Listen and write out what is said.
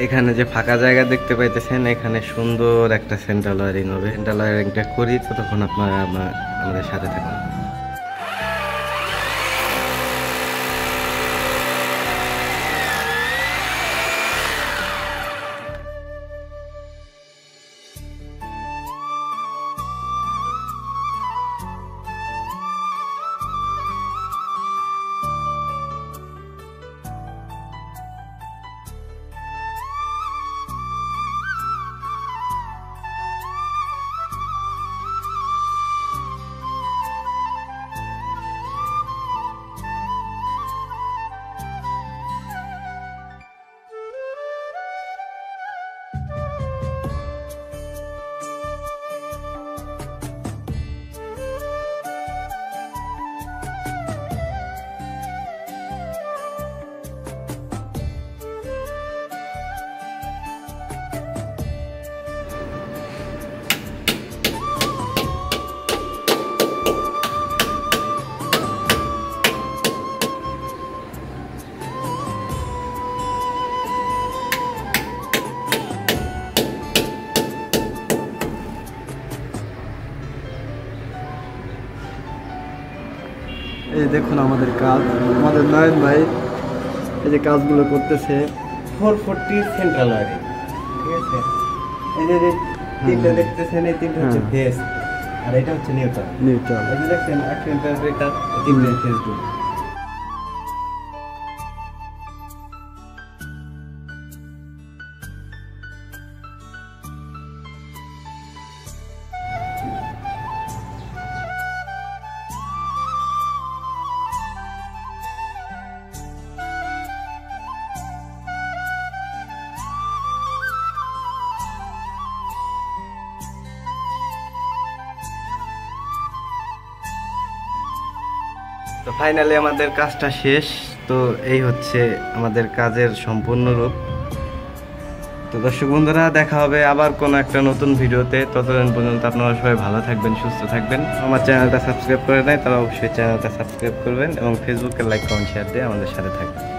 এখানে যে ফাঁকা জায়গা দেখতে পাইতেছেন, এখানে সুন্দর একটা সেন্ট্রাল ওয়ারিং হবে। সেন্ট্রাল ওয়ারিংটা করি, ততক্ষণ আপনারা আমাদের সাথে থাকুন। এই দেখুন আমাদের কাজ, আমাদের নয়ন ভাই এই যে কাজগুলো করতেছে। 440 সেন্ট্রাল ওয়ারিং, ঠিক আছে। এই যে তিনটা দেখতেছেন, এই তিনটা হচ্ছে ফেস, আর এটা হচ্ছে নিউট্রাল। এই যে দেখছেন অ্যাক্সিলারেটর, তিনটা ফেস গুলো। তো ফাইনালি আমাদের কাজটা শেষ। তো এই হচ্ছে আমাদের কাজের সম্পূর্ণ রূপ। তো দর্শক বন্ধুরা, দেখা হবে আবার কোনো একটা নতুন ভিডিওতে। ততদিন পর্যন্ত আপনারা সবাই ভালো থাকবেন, সুস্থ থাকবেন। আমার চ্যানেলটা সাবস্ক্রাইব করে নেয় তারা অবশ্যই চ্যানেলটা সাবস্ক্রাইব করবেন এবং ফেসবুকে লাইক, কমেন্ট, শেয়ার দিয়ে আমাদের সাথে থাকবেন।